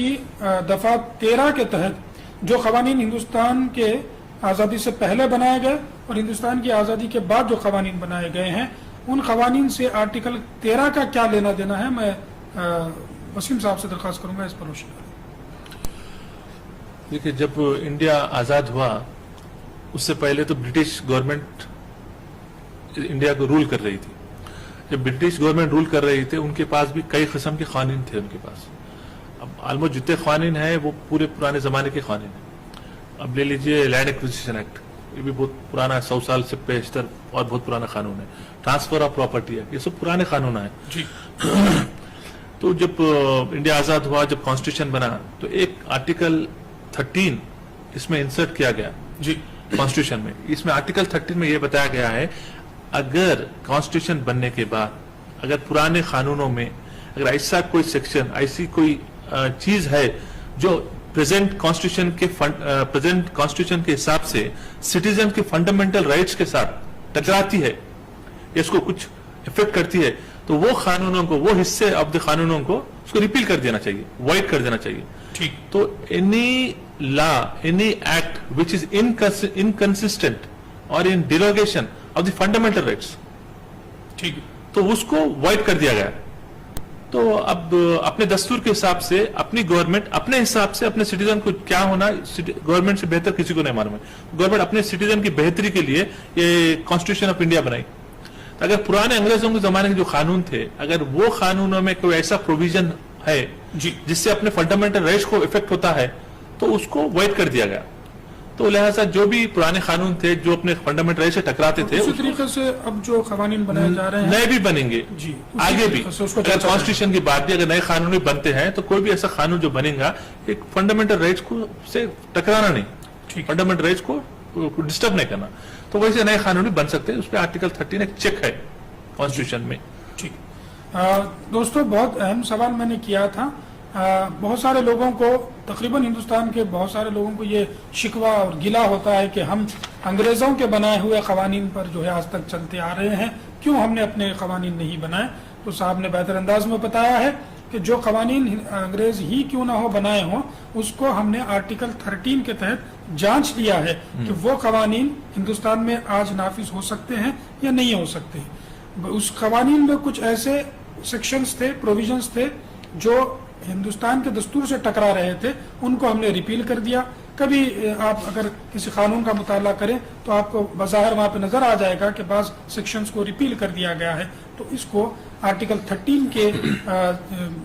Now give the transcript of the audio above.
की दफा 13 के तहत जो खवानीन हिंदुस्तान के आज़ादी से पहले बनाए गए और हिंदुस्तान की आज़ादी के बाद जो खवानीन बनाए गए हैं, उन खवानीन से आर्टिकल 13 का क्या लेना देना है, मैं वसीम साहब से दरख्वास्त करूंगा इस पर रोशनी डालें। देखिए, जब इंडिया आज़ाद हुआ उससे पहले तो ब्रिटिश गवर्नमेंट इंडिया को रूल कर रही थी। जब ब्रिटिश गवर्नमेंट रूल कर रही थी उनके पास भी कई किस्म के कानून थे उनके पास। अब ऑलमोस्ट जितने कानून हैं वो पूरे पुराने जमाने के कानून हैं। अब ले लीजिए लैंड एक्विजिशन एक्ट, ये भी बहुत पुराना, 100 साल से पेशतर और बहुत पुराना कानून है। ट्रांसफर ऑफ प्रॉपर्टी एक्ट, ये सब पुराने कानून है जी। तो जब इंडिया आजाद हुआ, जब कॉन्स्टिट्यूशन बना, तो एक आर्टिकल 13 इसमें इंसर्ट किया गया जी कॉन्स्टिट्यूशन में। इसमें आर्टिकल 13 में ये बताया गया है, अगर कॉन्स्टिट्यूशन बनने के बाद अगर पुराने कानूनों में अगर ऐसा कोई सेक्शन, ऐसी कोई चीज है जो प्रेजेंट कॉन्स्टिट्यूशन के हिसाब से सिटीजन के फंडामेंटल राइट्स के साथ टकराती है, इसको कुछ इफेक्ट करती है, तो वो कानूनों को, वो हिस्से ऑफ द कानूनों को उसको रिपील कर देना चाहिए, वॉइड कर देना चाहिए। ठीक। तो any law, any act which is inconsistent और इन डिरोगेशन ऑफ द फंडामेंटल राइट्स, ठीक, तो उसको वॉइड कर दिया गया। तो अब अपने दस्तूर के हिसाब से अपनी गवर्नमेंट अपने हिसाब से अपने सिटीजन को क्या होना, गवर्नमेंट से बेहतर किसी को नहीं मालूम है। गवर्नमेंट अपने सिटीजन की बेहतरी के लिए ये कॉन्स्टिट्यूशन ऑफ इंडिया बनाई। तो अगर पुराने अंग्रेजों के जमाने के जो कानून थे, अगर वो कानूनों में कोई ऐसा प्रोविजन है जिससे अपने फंडामेंटल राइट्स को इफेक्ट होता है, तो उसको वॉइड कर दिया गया। तो लिहाजा जो भी पुराने कानून थे जो अपने फंडामेंटल राइट से टकराते थे, उसी तरीके से अब जो कानून बनाए जा रहे हैं नए भी बनेंगे जी, आगे भी। अगर कॉन्स्टिट्यूशन की बात भी, अगर नए कानून भी बनते हैं तो कोई भी ऐसा कानून जो बनेगा एक फंडामेंटल राइट्स को से टकराना नहीं, फंडामेंटल राइट्स को डिस्टर्ब नहीं करना, तो वैसे नए कानून भी बन सकते हैं। उस पर आर्टिकल 13 एक चेक है कॉन्स्टिट्यूशन में। ठीक। दोस्तों, बहुत अहम सवाल मैंने किया था। बहुत सारे लोगों को, तकरीबन हिंदुस्तान के बहुत सारे लोगों को ये शिकवा और गिला होता है कि हम अंग्रेजों के बनाए हुए कवानीन पर जो है आज तक चलते आ रहे हैं, क्यों हमने अपने कवानीन नहीं बनाए। तो साहब ने बेहतर अंदाज में बताया है कि जो कवानीन अंग्रेज ही क्यों ना हो बनाए हों, उसको हमने आर्टिकल 13 के तहत जांच लिया है कि वो कवानीन हिंदुस्तान में आज नाफिज हो सकते हैं या नहीं हो सकते। उस कवानीन में कुछ ऐसे सेक्शंस थे, प्रोविजंस थे जो हिंदुस्तान के दस्तूर से टकरा रहे थे, उनको हमने रिपील कर दिया। कभी आप अगर किसी कानून का मुताला करें तो आपको बज़ाहिर वहां पे नजर आ जाएगा कि बाज़ सेक्शंस को रिपील कर दिया गया है। तो इसको आर्टिकल 13 के